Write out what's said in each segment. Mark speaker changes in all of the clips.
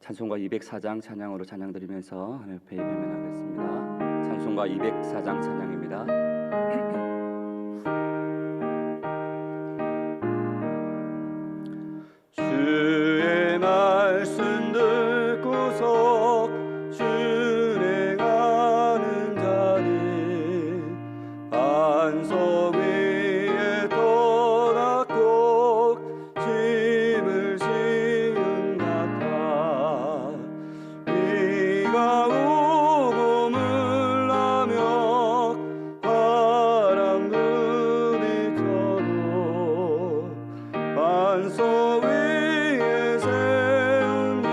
Speaker 1: 찬송가 204장 찬양으로 찬양 드리면서 하나님 앞에 예배하겠습니다. 찬송가 204장 찬양입니다. 주의 말씀 듣고서 준행하는 자는 반석 위에 떠났고 짐을 지은 같아. 비가 오고 물나며 바람 부딪혀도 반석 위에 세운 집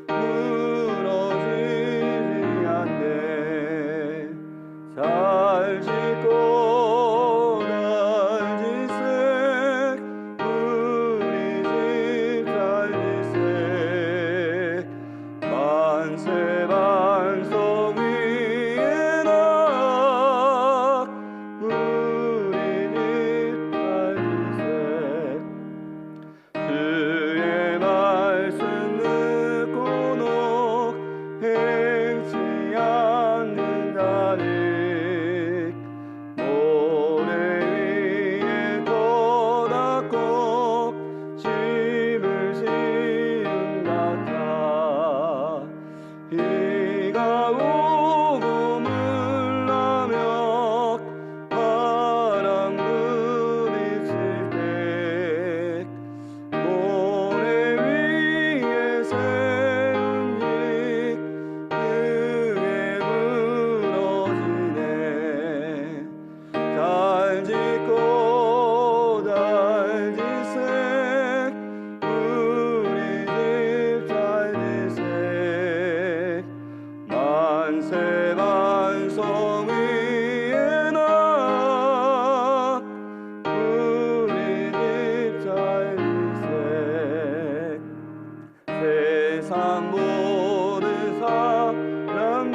Speaker 1: 무너지지 않네. 잘 짓고 잘 짓세 우리 집 잘 짓세. 만세 반석 위에 나 우리 집 잘 짓세. 주의 말씀 듣고도 행치 않는 자는 모래 위에 떠났고 짐을 지은 같아. 비가 오고 물나며 바람 부딪힐 때 모래 위에 세운 집 등에 무너지네. 잘 짓고 잘 짓세 우리 집 잘 짓세. 만세 반석 위에 나 우리 집 잘 짓세. 세상 모든 사람들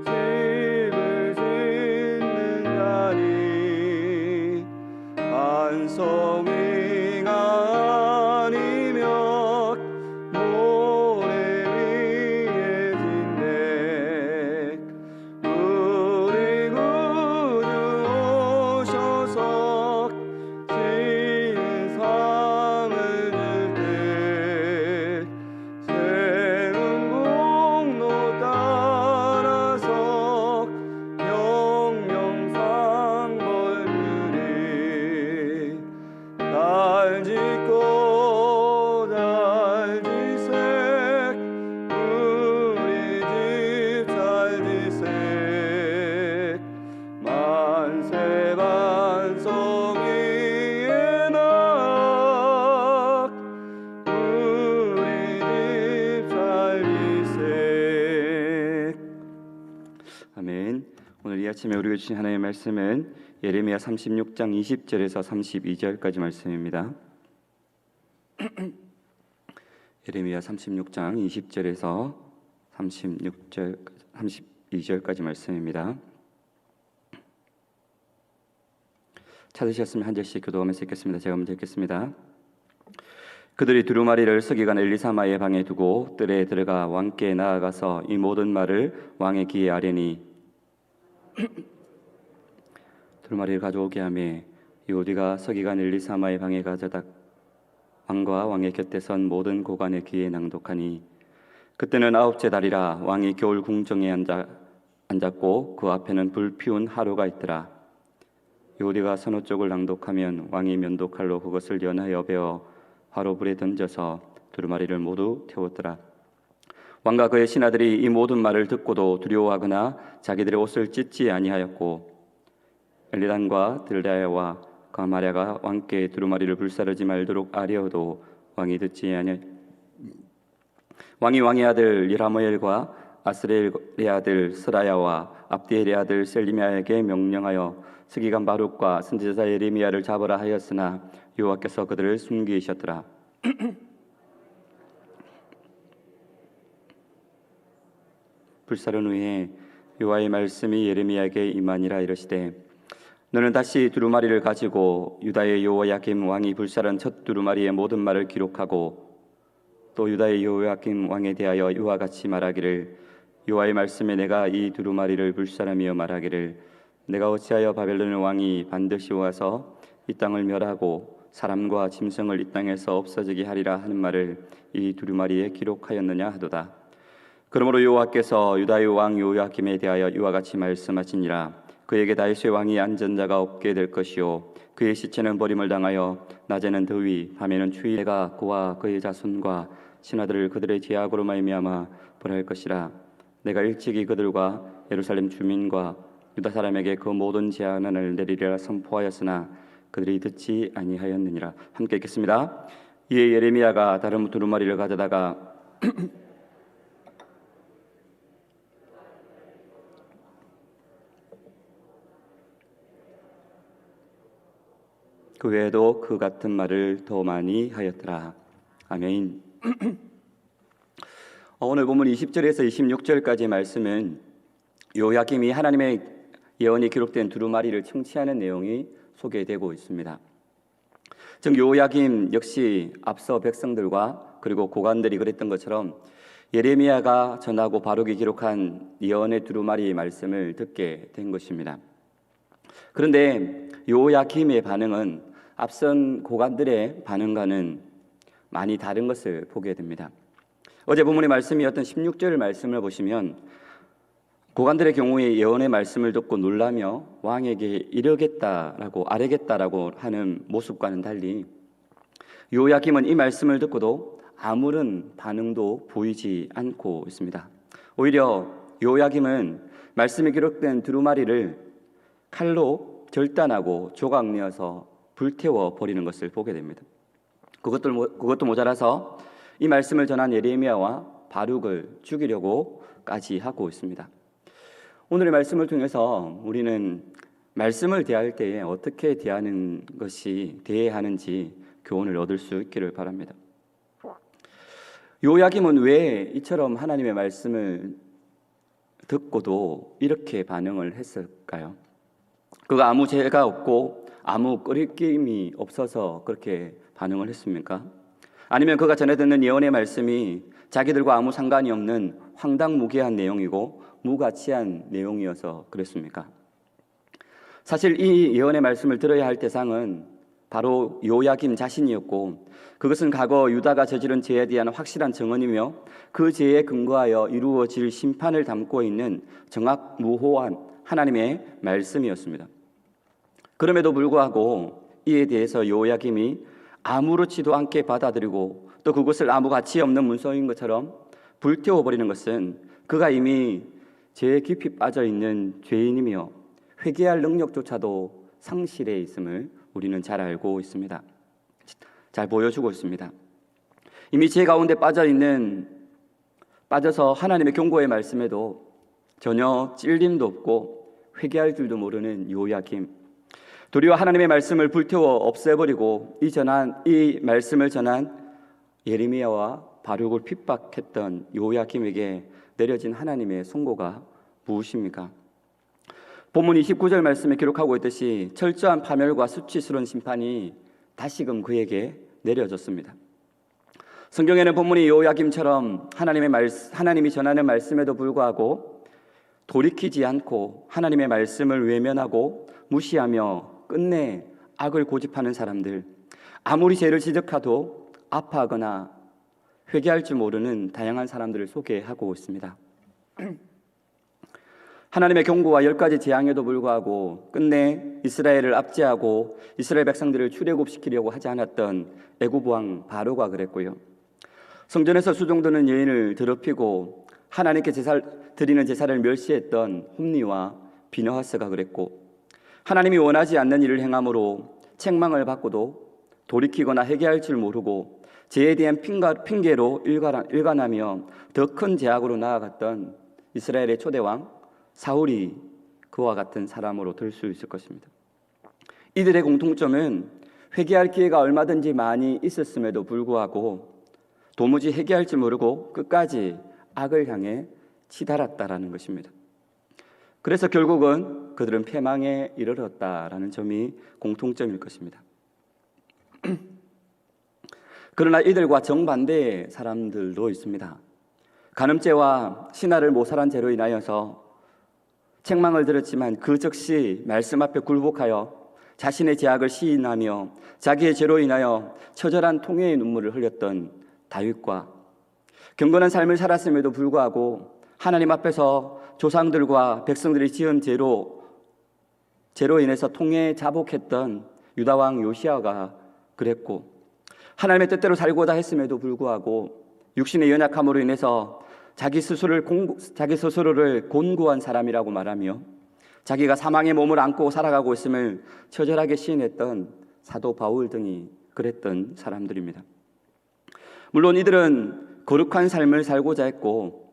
Speaker 1: 집을 짓는 자니 반석 위가 아니면 모래 위에 짓네. 우리 구주 오셔서 지은 삶을 줄 때 세운 공로 따라서 영영상 벌주리. 잘 짓고 잘 짓세 우리 집 잘 짓세. 만세 반석 위에 나 우리 집 잘 짓세. 아멘. 오늘 이 아침에 우리에게 주신 하나님의 말씀은 예레미야 36장 20절에서 32절까지 말씀입니다. 예레미야 36장 20절에서 32절까지 말씀입니다. 찾으셨으면 한 절씩 교도하면서 읽겠습니다. 제가 먼저 읽겠습니다. 그들이 두루마리를 서기관 엘리사마의 방에 두고 뜰에 들어가 왕께 나아가서 이 모든 말을 왕의 귀에 아뢰니 두루마리를 가져오게 하매 유디가 서기관 엘리사마의 방에 가져다 왕과 왕의 곁에 선 모든 고관의 귀에 낭독하니 그때는 9째 달이라. 왕이 겨울 궁정에 앉았고 그 앞에는 불 피운 하루가 있더라. 유디가 서너 쪽을 낭독하면 왕이 면도칼로 그것을 연하여 베어 화로불에 던져서 두루마리를 모두 태웠더라. 왕과 그의 신하들이 이 모든 말을 듣고도 두려워하거나 자기들의 옷을 찢지 아니하였고 엘리단과 들다야와 가마랴가 왕께 두루마리를 불사르지 말도록 아뢰어도 왕이 듣지 아니하였. 왕이 왕의 아들 이라모엘과 아스레엘의 아들 스라야와 압디엘의 아들 셀리미아에게 명령하여 서기관 바룩과 선지자 예레미야를 잡으라 하였으나 여호와께서 그들을 숨기셨더라. 불사른 후에 여호와의 말씀이 예레미야에게 임하니라. 이르시되 너는 다시 두루마리를 가지고 유다의 여호야김 왕이 불사른 첫 두루마리의 모든 말을 기록하고 또 유다의 여호야김 왕에 대하여 이와 같이 말하기를 여호와의 말씀에 내가 이 두루마리를 불사람이여 말하기를 내가 어찌하여 바벨론 왕이 반드시 와서 이 땅을 멸하고 사람과 짐승을 이 땅에서 없어지게 하리라 하는 말을 이 두루마리에 기록하였느냐 하도다. 그러므로 여호와께서 유다의 왕 여호야김에 대하여 이와 같이 말씀하시니라. 그에게 다윗의 왕이 앉은 자가 없게 될 것이요 그의 시체는 버림을 당하여 낮에는 더위 밤에는 추위 내가 그와 그의 자손과 신하들을 그들의 죄악으로 말미암아 벌할 것이라. 내가 일찍이 그들과 예루살렘 주민과 유다 사람에게 그 모든 재난을 내리리라 선포하였으나 그들이 듣지 아니하였느니라. 함께 읽겠습니다. 이에 예레미야가 다른 두루마리를 가져다가 그 외에도 그 같은 말을 더 많이 하였더라. 아멘. 오늘 본문 20절에서 26절까지의 말씀은 요야김이 하나님의 예언이 기록된 두루마리를 청취하는 내용이 소개되고 있습니다. 즉 요야김 역시 앞서 백성들과 그리고 고관들이 그랬던 것처럼 예레미야가 전하고 바룩이 기록한 예언의 두루마리의 말씀을 듣게 된 것입니다. 그런데 요야김의 반응은 앞선 고관들의 반응과는 많이 다른 것을 보게 됩니다. 어제 본문의 말씀이었던 16절 말씀을 보시면 고관들의 경우에 예언의 말씀을 듣고 놀라며 왕에게 이르겠다라고 아뢰겠다라고 하는 모습과는 달리 요야김은 이 말씀을 듣고도 아무런 반응도 보이지 않고 있습니다. 오히려 요야김은 말씀이 기록된 두루마리를 칼로 절단하고 조각내어서 불태워 버리는 것을 보게 됩니다. 그것도 모자라서 이 말씀을 전한 예레미야와 바룩을 죽이려고까지 하고 있습니다. 오늘의 말씀을 통해서 우리는 말씀을 대할 때에 어떻게 대해야 하는지 교훈을 얻을 수 있기를 바랍니다. 요야김은 왜 이처럼 하나님의 말씀을 듣고도 이렇게 반응을 했을까요? 그가 아무 죄가 없고 아무 꺼리낌이 없어서 그렇게 반응을 했습니까? 아니면 그가 전해 듣는 예언의 말씀이 자기들과 아무 상관이 없는 황당무계한 내용이고 무가치한 내용이어서 그랬습니까? 사실 이 예언의 말씀을 들어야 할 대상은 바로 요야김 자신이었고 그것은 과거 유다가 저지른 죄에 대한 확실한 증언이며 그 죄에 근거하여 이루어질 심판을 담고 있는 정확무호한 하나님의 말씀이었습니다. 그럼에도 불구하고 이에 대해서 요야김이 아무렇지도 않게 받아들이고 또 그것을 아무 가치 없는 문서인 것처럼 불태워버리는 것은 그가 이미 죄에 깊이 빠져있는 죄인이며 회개할 능력조차도 상실해 있음을 우리는 잘 알고 있습니다. 잘 보여주고 있습니다. 이미 죄 가운데 빠져서 하나님의 경고의 말씀에도 전혀 찔림도 없고 회개할 줄도 모르는 요야김, 도리어 하나님의 말씀을 불태워 없애버리고 이 말씀을 전한 예레미야와 바룩을 핍박했던 요야김에게 내려진 하나님의 선고가 무엇입니까? 본문 29절 말씀에 기록하고 있듯이 철저한 파멸과 수치스러운 심판이 다시금 그에게 내려졌습니다. 성경에는 본문이 요야김처럼 하나님이 전하는 말씀에도 불구하고 돌이키지 않고 하나님의 말씀을 외면하고 무시하며 끝내 악을 고집하는 사람들, 아무리 죄를 지적하도 아파하거나 회개할 줄 모르는 다양한 사람들을 소개하고 있습니다. 하나님의 경고와 10가지 재앙에도 불구하고 끝내 이스라엘을 압제하고 이스라엘 백성들을 출애굽시키려고 하지 않았던 애굽 왕 바로가 그랬고요. 성전에서 수종드는 여인을 더럽히고 하나님께 드리는 제사를 멸시했던 홈리와 비느하스가 그랬고, 하나님이 원하지 않는 일을 행함으로 책망을 받고도 돌이키거나 회개할 줄 모르고 죄에 대한 핑계로 일관하며 더 큰 죄악으로 나아갔던 이스라엘의 초대왕 사울이 그와 같은 사람으로 들 수 있을 것입니다. 이들의 공통점은 회개할 기회가 얼마든지 많이 있었음에도 불구하고 도무지 회개할 줄 모르고 끝까지 악을 향해 치달았다라는 것입니다. 그래서 결국은 그들은 패망에 이르렀다라는 점이 공통점일 것입니다. 그러나 이들과 정반대의 사람들도 있습니다. 간음죄와 신하를 모살한 죄로 인하여서 책망을 들었지만 그 즉시 말씀 앞에 굴복하여 자신의 죄악을 시인하며 자기의 죄로 인하여 처절한 통회의 눈물을 흘렸던 다윗과 경건한 삶을 살았음에도 불구하고 하나님 앞에서 조상들과 백성들이 지은 죄로 인해서 통회에 자복했던 유다왕 요시아가 그랬고, 하나님의 뜻대로 살고자 했음에도 불구하고 육신의 연약함으로 인해서 자기 스스로를 곤고한 사람이라고 말하며 자기가 사망의 몸을 안고 살아가고 있음을 처절하게 시인했던 사도 바울 등이 그랬던 사람들입니다. 물론 이들은 거룩한 삶을 살고자 했고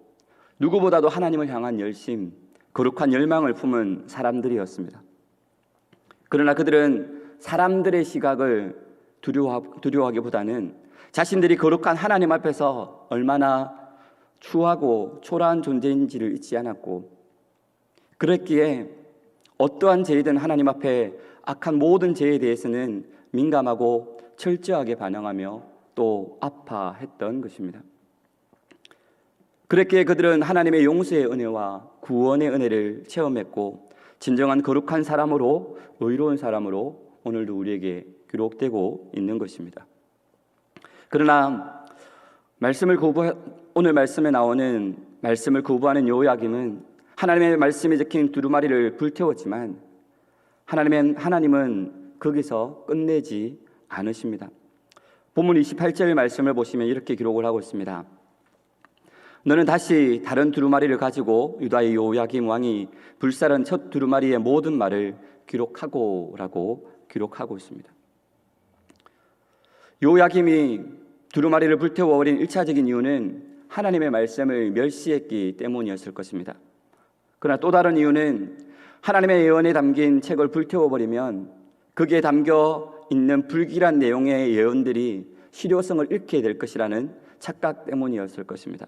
Speaker 1: 누구보다도 하나님을 향한 열심, 거룩한 열망을 품은 사람들이었습니다. 그러나 그들은 사람들의 시각을 두려워하기보다는 자신들이 거룩한 하나님 앞에서 얼마나 추하고 초라한 존재인지를 잊지 않았고, 그랬기에 어떠한 죄이든 하나님 앞에 악한 모든 죄에 대해서는 민감하고 철저하게 반응하며 또 아파했던 것입니다. 그랬기에 그들은 하나님의 용서의 은혜와 구원의 은혜를 체험했고 진정한 거룩한 사람으로, 의로운 사람으로 오늘도 우리에게 기록되고 있는 것입니다. 그러나 오늘 말씀에 나오는 말씀을 거부하는 요야김은 하나님의 말씀이 적힌 두루마리를 불태웠지만 하나님은 거기서 끝내지 않으십니다. 본문 28절 말씀을 보시면 이렇게 기록을 하고 있습니다. 너는 다시 다른 두루마리를 가지고 유다의 요야김 왕이 불살은 첫 두루마리의 모든 말을 기록하고라고 기록하고 있습니다. 요야김이 두루마리를 불태워버린 1차적인 이유는 하나님의 말씀을 멸시했기 때문이었을 것입니다. 그러나 또 다른 이유는 하나님의 예언에 담긴 책을 불태워버리면 거기에 담겨 있는 불길한 내용의 예언들이 실효성을 잃게 될 것이라는 착각 때문이었을 것입니다.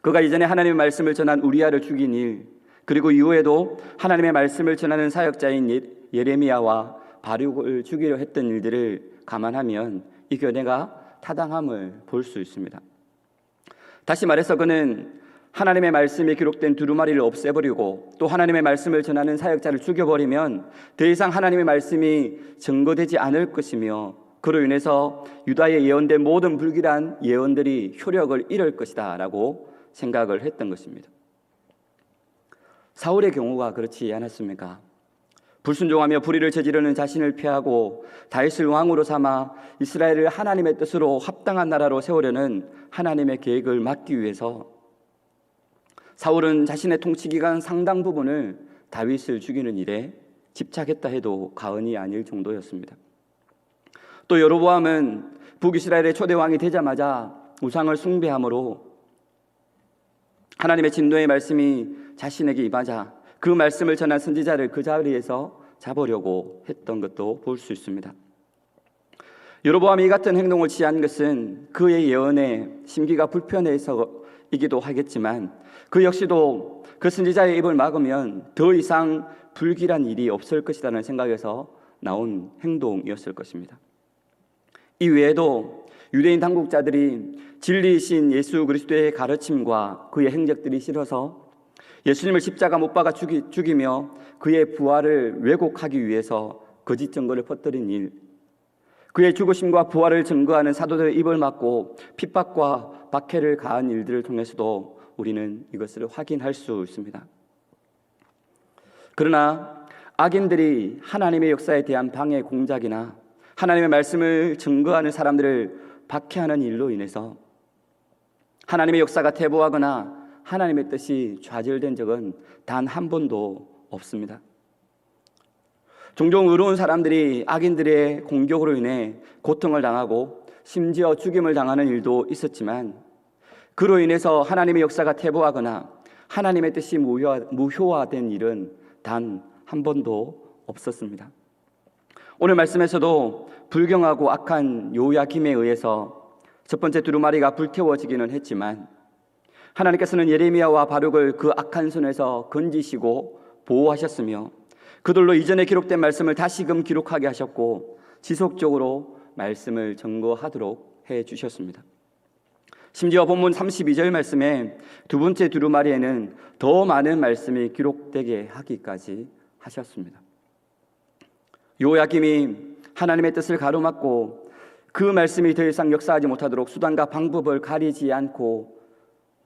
Speaker 1: 그가 이전에 하나님의 말씀을 전한 우리아를 죽인 일, 그리고 이후에도 하나님의 말씀을 전하는 사역자인 예레미야와 바룩을 죽이려 했던 일들을 감안하면 이 견해가 타당함을 볼 수 있습니다. 다시 말해서 그는 하나님의 말씀이 기록된 두루마리를 없애버리고 또 하나님의 말씀을 전하는 사역자를 죽여버리면 더 이상 하나님의 말씀이 증거되지 않을 것이며 그로 인해서 유다에 예언된 모든 불길한 예언들이 효력을 잃을 것이다 라고 생각을 했던 것입니다. 사울의 경우가 그렇지 않았습니까? 불순종하며 불의를 저지르는 자신을 피하고 다윗을 왕으로 삼아 이스라엘을 하나님의 뜻으로 합당한 나라로 세우려는 하나님의 계획을 막기 위해서 사울은 자신의 통치 기간 상당 부분을 다윗을 죽이는 일에 집착했다 해도 과언이 아닐 정도였습니다. 또 여로보암은 북이스라엘의 초대 왕이 되자마자 우상을 숭배함으로 하나님의 진노의 말씀이 자신에게 임하자 그 말씀을 전한 선지자를 그 자리에서 잡으려고 했던 것도 볼 수 있습니다. 여로보암이 이 같은 행동을 취한 것은 그의 예언에 심기가 불편해서이기도 하겠지만 그 역시도 그 선지자의 입을 막으면 더 이상 불길한 일이 없을 것이라는 생각에서 나온 행동이었을 것입니다. 이 외에도 유대인 당국자들이 진리이신 예수 그리스도의 가르침과 그의 행적들이 싫어서 예수님을 십자가 못 박아 죽이며 그의 부활을 왜곡하기 위해서 거짓 증거를 퍼뜨린 일, 그의 죽으심과 부활을 증거하는 사도들의 입을 막고 핍박과 박해를 가한 일들을 통해서도 우리는 이것을 확인할 수 있습니다. 그러나 악인들이 하나님의 역사에 대한 방해 공작이나 하나님의 말씀을 증거하는 사람들을 박해하는 일로 인해서 하나님의 역사가 퇴보하거나 하나님의 뜻이 좌절된 적은 단 한 번도 없습니다. 종종 의로운 사람들이 악인들의 공격으로 인해 고통을 당하고 심지어 죽임을 당하는 일도 있었지만 그로 인해서 하나님의 역사가 퇴보하거나 하나님의 뜻이 무효화된 일은 단 한 번도 없었습니다. 오늘 말씀에서도 불경하고 악한 요야김에 의해서 첫 번째 두루마리가 불태워지기는 했지만 하나님께서는 예레미야와 바룩을 그 악한 손에서 건지시고 보호하셨으며 그들로 이전에 기록된 말씀을 다시금 기록하게 하셨고 지속적으로 말씀을 증거하도록 해 주셨습니다. 심지어 본문 32절 말씀에 두 번째 두루마리에는 더 많은 말씀이 기록되게 하기까지 하셨습니다. 요야김이 하나님의 뜻을 가로막고 그 말씀이 더 이상 역사하지 못하도록 수단과 방법을 가리지 않고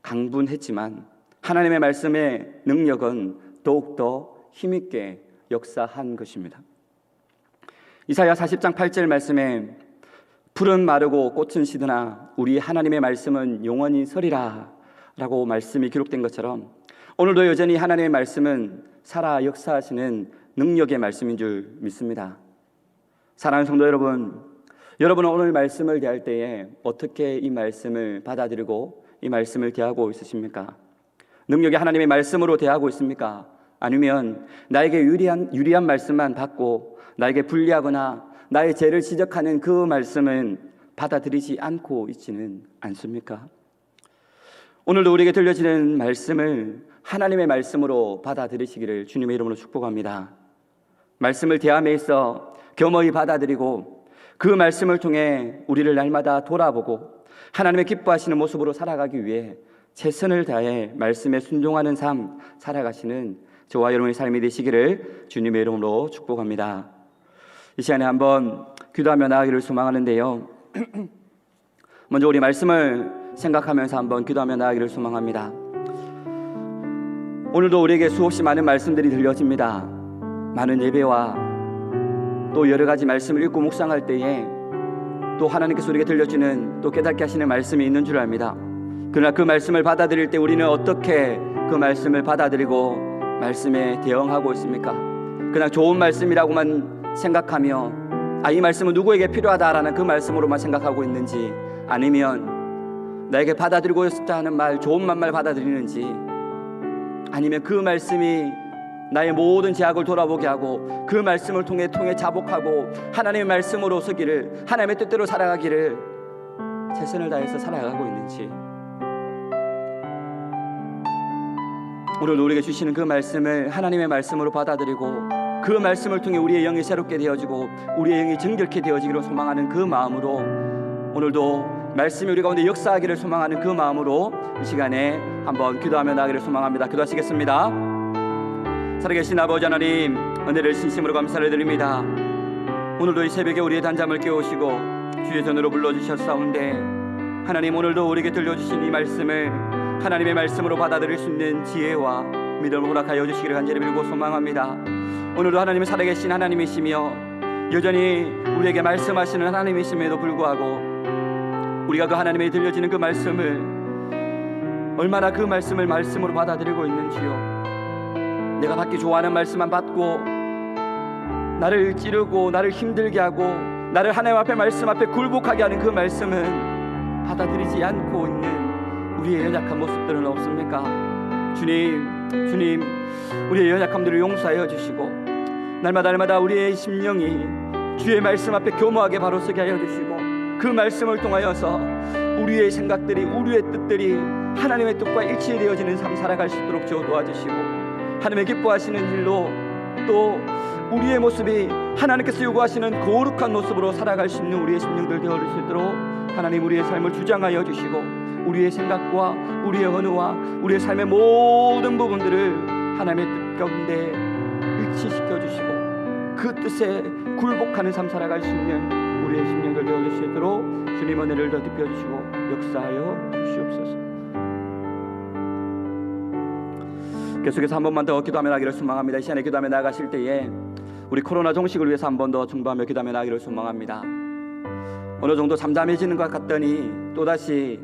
Speaker 1: 강분했지만 하나님의 말씀의 능력은 더욱더 힘있게 역사한 것입니다. 이사야 40장 8절 말씀에 풀은 마르고 꽃은 시드나 우리 하나님의 말씀은 영원히 서리라 라고 말씀이 기록된 것처럼 오늘도 여전히 하나님의 말씀은 살아 역사하시는 능력의 말씀인 줄 믿습니다. 사랑하는 성도 여러분, 여러분은 오늘 말씀을 대할 때에 어떻게 이 말씀을 받아들이고 이 말씀을 대하고 있으십니까? 능력의 하나님의 말씀으로 대하고 있습니까? 아니면 나에게 유리한 말씀만 받고 나에게 불리하거나 나의 죄를 지적하는 그 말씀은 받아들이지 않고 있지는 않습니까? 오늘도 우리에게 들려지는 말씀을 하나님의 말씀으로 받아들이시기를 주님의 이름으로 축복합니다. 말씀을 대함에 있어 겸허히 받아들이고 그 말씀을 통해 우리를 날마다 돌아보고 하나님의 기뻐하시는 모습으로 살아가기 위해 최선을 다해 말씀에 순종하는 삶 살아가시는 저와 여러분의 삶이 되시기를 주님의 이름으로 축복합니다. 이 시간에 한번 기도하며 나아가기를 소망하는데요. 먼저 우리 말씀을 생각하면서 한번 기도하며 나아가기를 소망합니다. 오늘도 우리에게 수없이 많은 말씀들이 들려집니다. 많은 예배와 또 여러 가지 말씀을 읽고 묵상할 때에 또 하나님께서 우리에게 들려주는 또 깨닫게 하시는 말씀이 있는 줄 압니다. 그러나 그 말씀을 받아들일 때 우리는 어떻게 그 말씀을 받아들이고 말씀에 대응하고 있습니까? 그냥 좋은 말씀이라고만 생각하며 이 말씀은 누구에게 필요하다라는 그 말씀으로만 생각하고 있는지, 아니면 나에게 받아들이고 싶다 하는 말, 좋은 말만 받아들이는지, 아니면 그 말씀이 나의 모든 죄악을 돌아보게 하고 그 말씀을 통해 자복하고 하나님의 말씀으로 서기를, 하나님의 뜻대로 살아가기를 최선을 다해서 살아가고 있는지, 오늘 우리에게 주시는 그 말씀을 하나님의 말씀으로 받아들이고 그 말씀을 통해 우리의 영이 새롭게 되어지고 우리의 영이 정결케 되어지기를 소망하는 그 마음으로, 오늘도 말씀이 우리 가운데 역사하기를 소망하는 그 마음으로 이 시간에 한번 기도하며 나아가기를 소망합니다. 기도하시겠습니다. 살아계신 아버지 하나님, 은혜를 진심으로 감사를 드립니다. 오늘도 이 새벽에 우리의 단잠을 깨우시고 주의 전으로 불러주셨사온데, 하나님 오늘도 우리에게 들려주신 이 말씀을 하나님의 말씀으로 받아들일 수 있는 지혜와 믿음을 허락하여 주시기를 간절히 빌고 소망합니다. 오늘도 하나님은 살아계신 하나님이시며 여전히 우리에게 말씀하시는 하나님이심에도 불구하고 우리가 그 하나님의 들려지는 그 말씀을 얼마나 그 말씀을 말씀으로 받아들이고 있는지요. 내가 받기 좋아하는 말씀만 받고 나를 찌르고 나를 힘들게 하고 나를 하나님 앞에 말씀 앞에 굴복하게 하는 그 말씀은 받아들이지 않고 있는 우리의 연약한 모습들은 없습니까? 주님, 우리의 연약함들을 용서하여 주시고 날마다 우리의 심령이 주의 말씀 앞에 겸허하게 바로 서게 하여 주시고 그 말씀을 통하여서 우리의 생각들이, 우리의 뜻들이 하나님의 뜻과 일치되어지는 삶 살아갈 수 있도록 주어 도와주시고, 하나님의 기뻐하시는 일로 또 우리의 모습이 하나님께서 요구하시는 거룩한 모습으로 살아갈 수 있는 우리의 심령들 되어줄 수 있도록 하나님 우리의 삶을 주장하여 주시고 우리의 생각과 우리의 언어와 우리의 삶의 모든 부분들을 하나님의 뜻 가운데 일치시켜 주시고 그 뜻에 굴복하는 삶 살아갈 수 있는 우리의 심령들 되어줄 수 있도록 주님 은혜를 더 덮여주시고 역사하여 주시옵소서. 계속해서 한 번만 더 기도하며 나가기를 소망합니다. 이 시간에 기도하며 나가실 때에 우리 코로나 종식을 위해서 한 번 더 중보하며 기도하며 나가기를 소망합니다. 어느 정도 잠잠해지는 것 같더니 또다시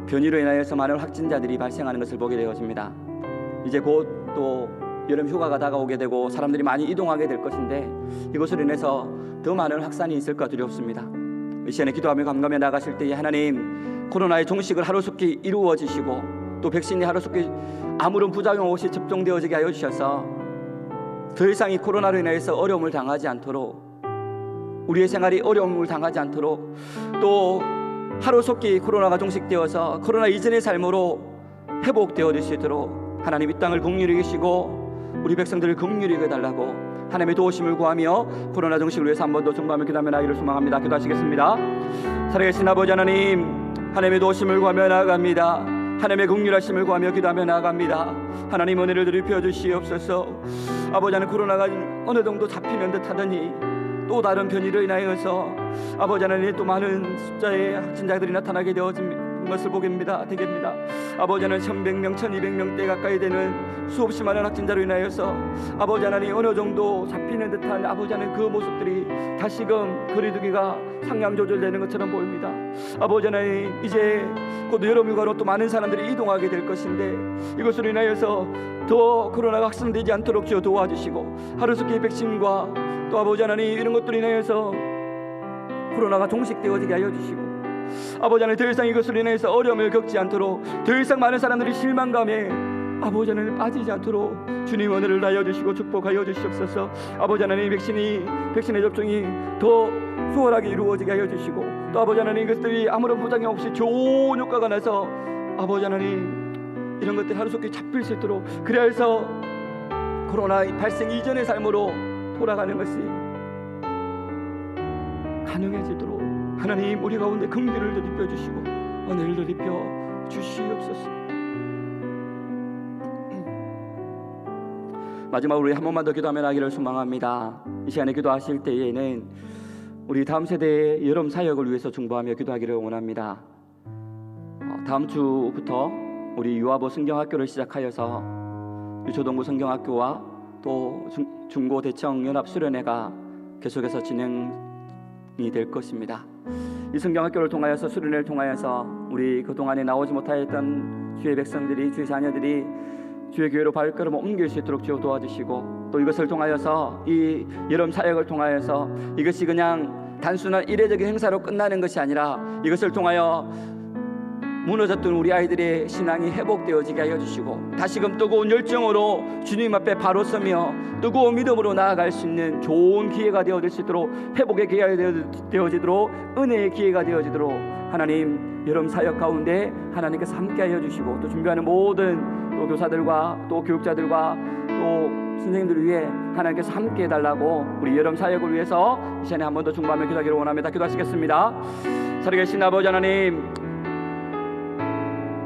Speaker 1: 변이로 인하여서 많은 확진자들이 발생하는 것을 보게 되어집니다. 이제 곧 또 여름 휴가가 다가오게 되고 사람들이 많이 이동하게 될 것인데 이것으로 인해서 더 많은 확산이 있을까 두렵습니다. 이 시간에 기도하며 감감해 나가실 때에 하나님 코로나의 종식을 하루속히 이루어지시고 또 백신이 하루속히 아무런 부작용 없이 접종되어지게 하여 주셔서 더 이상 이 코로나로 인해서 어려움을 당하지 않도록, 우리의 생활이 어려움을 당하지 않도록, 또 하루속히 코로나가 종식되어서 코로나 이전의 삶으로 회복되어질 수 있도록 하나님 이 땅을 긍휼히 여기시고 우리 백성들을 긍휼히 여겨달라고 하나님의 도우심을 구하며 코로나 종식을 위해서 한 번 더 중보하며 기도하며 나기를 소망합니다. 기도하시겠습니다. 살아계신 아버지 하나님, 하나님의 도우심을 구하며 나아갑니다. 하나님의 긍휼하심을 구하며 기도하며 나아갑니다. 하나님 은혜를 드리려 주시옵소서. 아버지 하나님, 코로나가 어느 정도 잡히는 듯 하더니 또 다른 변이로 인하여서 아버지 하나님 또 많은 숫자의 확진자들이 나타나게 되어진 것을 보게 됩니다. 아버지 하나님 1100명, 1200명대 가까이 되는 수없이 많은 확진자로 인하여서 아버지 하나님 어느 정도 잡히는 듯한 아버지 하나님 그 모습들이 다시금 거리두기가 상향 조절되는 것처럼 보입니다. 아버지 하나님, 이제 곧 여름휴가로 또 많은 사람들이 이동하게 될 것인데 이것으로 인하여서 더 코로나가 확산되지 않도록 주여 도와주시고 하루속히 백신과 또 아버지 하나님 이런 것들로 인하여서 코로나가 종식되어지게 하여 주시고 아버지 하나님 더 이상 이것으로 인해서 어려움을 겪지 않도록 더 이상 많은 사람들이 실망감에 아버지 하나님 빠지지 않도록 주님 은혜를 다하여 주시고 축복하여 주시옵소서. 아버지 하나님 백신의 접종이 더 수월하게 이루어지게 하여 주시고 또 아버지 하나님 이것들이 아무런 부작용 없이 좋은 효과가 나서 아버지 하나님 이런 것들이 하루속히 잡힐 수 있도록 그래야 해서 코로나 발생 이전의 삶으로 돌아가는 것이 가능해지도록 하나님 우리 가운데 긍휼을 드리펴 주시고 은혜를 드리펴 주시옵소서. 마지막으로 우리 한 번만 더 기도하며 나기를 소망합니다. 이 시간에 기도하실 때에는 우리 다음 세대의 여름 사역을 위해서 중보하며 기도하기를 원합니다. 다음 주부터 우리 유아부 성경학교를 시작하여서 유초동부 성경학교와 또 중고대청 연합수련회가 계속해서 진행이 될 것입니다. 이 성경학교를 통하여서 수련회를 통하여서 우리 그동안에 나오지 못하였던 주의 백성들이 주의 자녀들이 주의 교회로 발걸음을 옮길 수 있도록 주여 도와주시고 또 이것을 통하여서 이 여름 사역을 통하여서 이것이 그냥 단순한 이례적인 행사로 끝나는 것이 아니라 이것을 통하여 무너졌던 우리 아이들의 신앙이 회복되어지게 하여 주시고 다시금 뜨거운 열정으로 주님 앞에 바로 서며 뜨거운 믿음으로 나아갈 수 있는 좋은 기회가 되어질 수 있도록 회복의 기회가 되어지도록 은혜의 기회가 되어지도록 하나님 여름 사역 가운데 하나님께서 함께 하여 주시고 또 준비하는 모든 또 교사들과 또 교육자들과 또 선생님들을 위해 하나님께서 함께 해달라고 우리 여름 사역을 위해서 이 시간에 한 번 더 중보하며 기도하기를 원합니다. 기도하시겠습니다. 살아계신 아버지 하나님,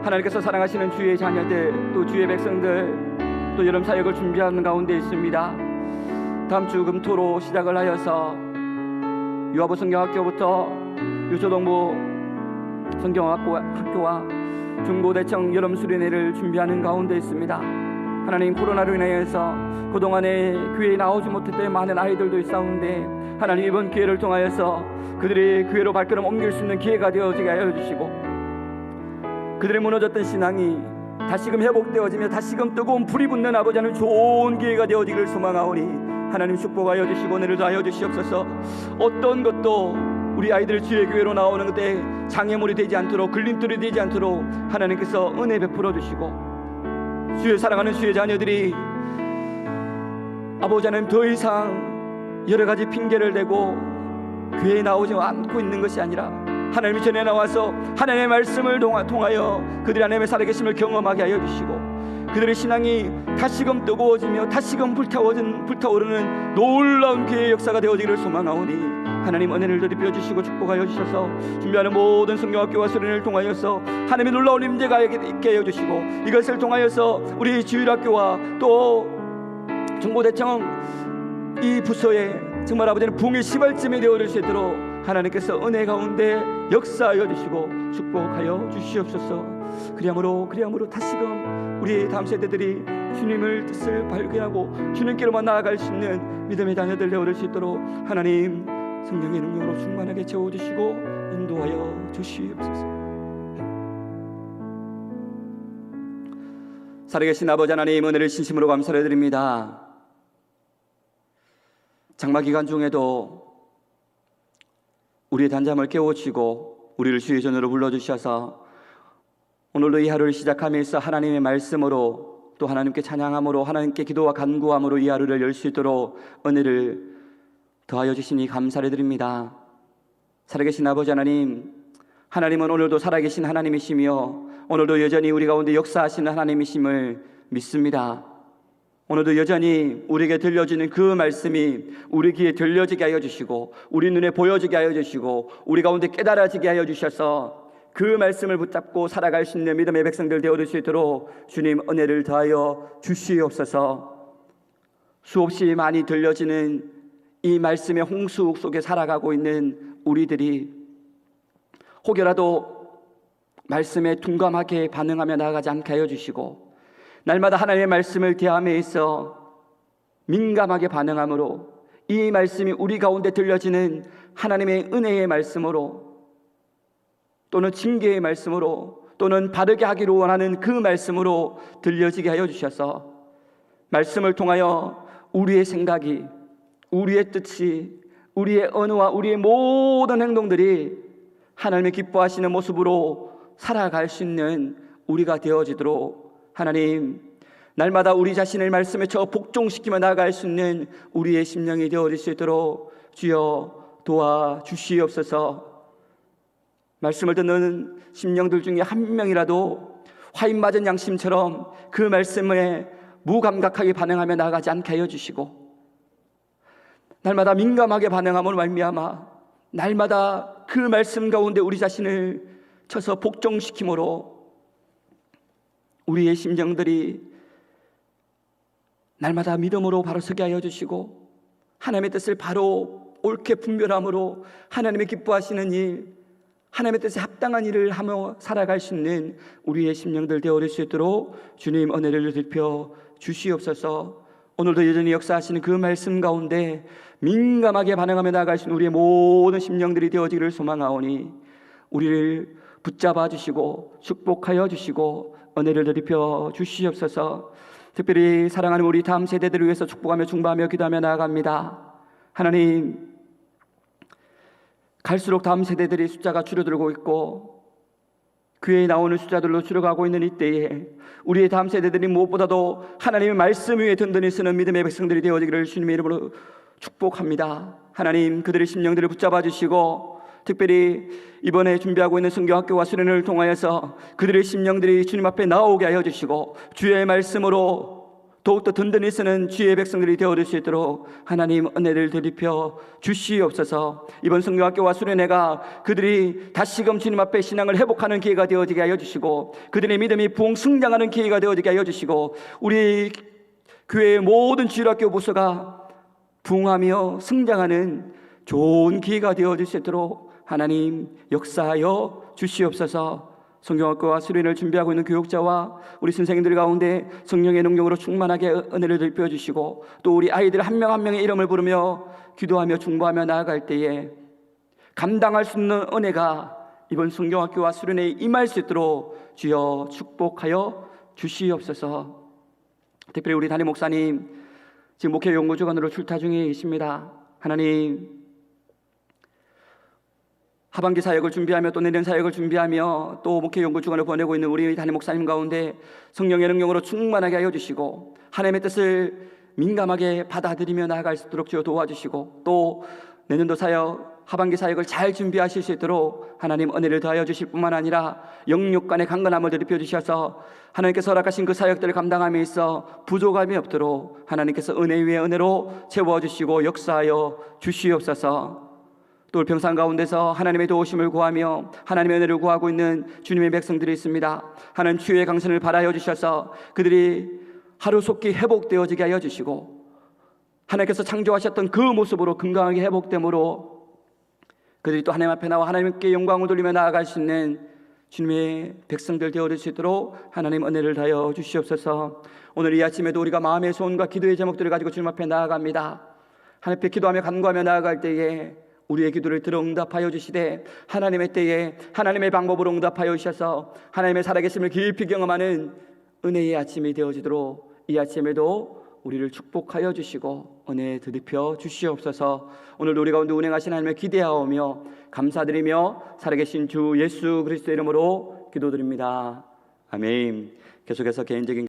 Speaker 1: 하나님께서 사랑하시는 주의 자녀들 또 주의 백성들 또 여름 사역을 준비하는 가운데 있습니다. 다음 주 금토로 시작을 하여서 유아부 성경학교부터 유초동부 성경학교와 중고대청 여름 수련회를 준비하는 가운데 있습니다. 하나님 코로나로 인하여서 그동안에 교회에 나오지 못했던 많은 아이들도 있었는데 하나님 이번 기회를 통하여서 그들의 교회로 발걸음 옮길 수 있는 기회가 되어지게 하여 주시고 그들의 무너졌던 신앙이 다시금 회복되어지며 다시금 뜨거운 불이 붙는 아버지 하나님 좋은 기회가 되어지기를 소망하오니 하나님 축복하여 주시고 은혜를 다하여 주시옵소서. 어떤 것도 우리 아이들 주의 교회로 나오는 그때 장애물이 되지 않도록 걸림돌이 되지 않도록 하나님께서 은혜 베풀어 주시고 주의 사랑하는 주의 자녀들이 아버지 하나님 더 이상 여러 가지 핑계를 대고 교회에 나오지 않고 있는 것이 아니라 하나님이 전에 나와서 하나님의 말씀을 통하여 그들이 하나님의 살아계심을 경험하게 하여 주시고 그들의 신앙이 다시금 뜨거워지며 다시금 불타오르는 놀라운 기회의 역사가 되어지기를 소망하오니 하나님 은혜를 드리려 주시고 축복하여 주셔서 준비하는 모든 성경학교와 수련회를 통하여서 하나님의 놀라운 임재가 있게 하여 주시고 이것을 통하여서 우리 주일학교와 또 중고대청 이 부서에 정말 아버지는 붕의 시발점이 되어질 수 있도록 하나님께서 은혜 가운데 역사하여 주시고 축복하여 주시옵소서. 그리함으로 다시금 우리 다음 세대들이 주님을 뜻을 발견하고 주님께로만 나아갈 수 있는 믿음의 자녀들 되어질 수 있도록 하나님 성령의 능력으로 충만하게 채워주시고 인도하여 주시옵소서. 살아계신 아버지 하나님 은혜를 진심으로 감사를 드립니다. 장마 기간 중에도 우리의 단잠을 깨우치고 우리를 주의 전으로 불러주셔서 오늘도 이 하루를 시작하면서 하나님의 말씀으로 또 하나님께 찬양함으로 하나님께 기도와 간구함으로 이 하루를 열 수 있도록 은혜를 더하여 주시니 감사를 드립니다. 살아계신 아버지 하나님, 하나님은 오늘도 살아계신 하나님이시며 오늘도 여전히 우리 가운데 역사하시는 하나님이심을 믿습니다. 오늘도 여전히 우리에게 들려지는 그 말씀이 우리 귀에 들려지게 하여 주시고 우리 눈에 보여지게 하여 주시고 우리 가운데 깨달아지게 하여 주셔서 그 말씀을 붙잡고 살아갈 수 있는 믿음의 백성들 되어줄 수 있도록 주님 은혜를 더하여 주시옵소서. 수없이 많이 들려지는 이 말씀의 홍수 속에 살아가고 있는 우리들이 혹여라도 말씀에 둔감하게 반응하며 나아가지 않게 하여 주시고 날마다 하나님의 말씀을 대함에 있어 민감하게 반응함으로 이 말씀이 우리 가운데 들려지는 하나님의 은혜의 말씀으로 또는 징계의 말씀으로 또는 바르게 하기로 원하는 그 말씀으로 들려지게 하여 주셔서 말씀을 통하여 우리의 생각이, 우리의 뜻이, 우리의 언어와 우리의 모든 행동들이 하나님의 기뻐하시는 모습으로 살아갈 수 있는 우리가 되어지도록 하나님, 날마다 우리 자신을 말씀에 쳐 복종시키며 나아갈 수 있는 우리의 심령이 되어질 수 있도록 주여 도와주시옵소서. 말씀을 듣는 심령들 중에 한 명이라도 화인 맞은 양심처럼 그 말씀에 무감각하게 반응하며 나아가지 않게 하여 주시고 날마다 민감하게 반응함으로 말미암아 날마다 그 말씀 가운데 우리 자신을 쳐서 복종시킴으로 우리의 심령들이 날마다 믿음으로 바로 서게 하여 주시고 하나님의 뜻을 바로 옳게 분별함으로 하나님의 기뻐하시는 일, 하나님의 뜻에 합당한 일을 하며 살아갈 수 있는 우리의 심령들 되어질 수 있도록 주님 은혜를 들펴 주시옵소서. 오늘도 여전히 역사하시는 그 말씀 가운데 민감하게 반응하며 나아갈 수 있는 우리의 모든 심령들이 되어지기를 소망하오니 우리를 붙잡아 주시고 축복하여 주시고 은혜를 들펴 주시옵소서. 특별히 사랑하는 우리 다음 세대들을 위해서 축복하며 중보하며 기도하며 나아갑니다. 하나님, 갈수록 다음 세대들이 숫자가 줄어들고 있고 교회에 나오는 숫자들로 줄어가고 있는 이때에 우리의 다음 세대들이 무엇보다도 하나님의 말씀 위에 든든히 쓰는 믿음의 백성들이 되어지기를 주님의 이름으로 축복합니다. 하나님, 그들의 심령들을 붙잡아 주시고 특별히 이번에 준비하고 있는 성경학교와 수련을 통하여서 그들의 심령들이 주님 앞에 나오게 하여 주시고 주의 말씀으로 더욱더 든든히 쓰는 주의 백성들이 되어줄 수 있도록 하나님 은혜를 들이펴 주시옵소서. 이번 성경학교와 수련회가 그들이 다시금 주님 앞에 신앙을 회복하는 기회가 되어지게 하여 주시고 그들의 믿음이 부흥 성장하는 기회가 되어지게 하여 주시고 우리 교회의 모든 주일학교 부서가 부흥하며 성장하는 좋은 기회가 되어질 수 있도록 하나님 역사하여 주시옵소서. 성경학교와 수련을 준비하고 있는 교육자와 우리 선생님들 가운데 성령의 능력으로 충만하게 은혜를 들펴 주시고 또 우리 아이들 한 명 한 명의 이름을 부르며 기도하며 중보하며 나아갈 때에 감당할 수 있는 은혜가 이번 성경학교와 수련회에 임할 수 있도록 주여 축복하여 주시옵소서. 특별히 우리 담임 목사님 지금 목회 연구주간으로 출타 중에 계십니다. 하나님, 하반기 사역을 준비하며 또 내년 사역을 준비하며 또 목회 연구 주간을 보내고 있는 우리 담임 목사님 가운데 성령의 능력으로 충만하게 하여 주시고 하나님의 뜻을 민감하게 받아들이며 나아갈 수 있도록 주여 도와주시고 또 내년도 사역 하반기 사역을 잘 준비하실 수 있도록 하나님 은혜를 더하여 주실 뿐만 아니라 영육 간의 강건함을 들이펴 주셔서 하나님께서 허락하신 그 사역들을 감당함에 있어 부족함이 없도록 하나님께서 은혜 위에 은혜로 채워주시고 역사하여 주시옵소서. 또 평상 가운데서 하나님의 도우심을 구하며 하나님의 은혜를 구하고 있는 주님의 백성들이 있습니다. 하나님 주의 강선을 바라여 주셔서 그들이 하루속히 회복되어지게 하여 주시고 하나님께서 창조하셨던 그 모습으로 건강하게 회복됨으로 그들이 또 하나님 앞에 나와 하나님께 영광을 돌리며 나아갈 수 있는 주님의 백성들 되어줄 수 있도록 하나님 은혜를 다하여 주시옵소서. 오늘 이 아침에도 우리가 마음의 소원과 기도의 제목들을 가지고 주님 앞에 나아갑니다. 하나님 앞에 기도하며 간구하며 나아갈 때에 우리의 기도를 들어 응답하여 주시되 하나님의 때에 하나님의 방법으로 응답하여 주셔서 하나님의 살아계심을 깊이 경험하는 은혜의 아침이 되어지도록 이 아침에도 우리를 축복하여 주시고 은혜 들이펴 주시옵소서. 오늘도 우리 가운데 운행하신 하나님을 기대하오며 감사드리며 살아계신 주 예수 그리스도의 이름으로 기도드립니다. 아멘. 계속해서 개인적인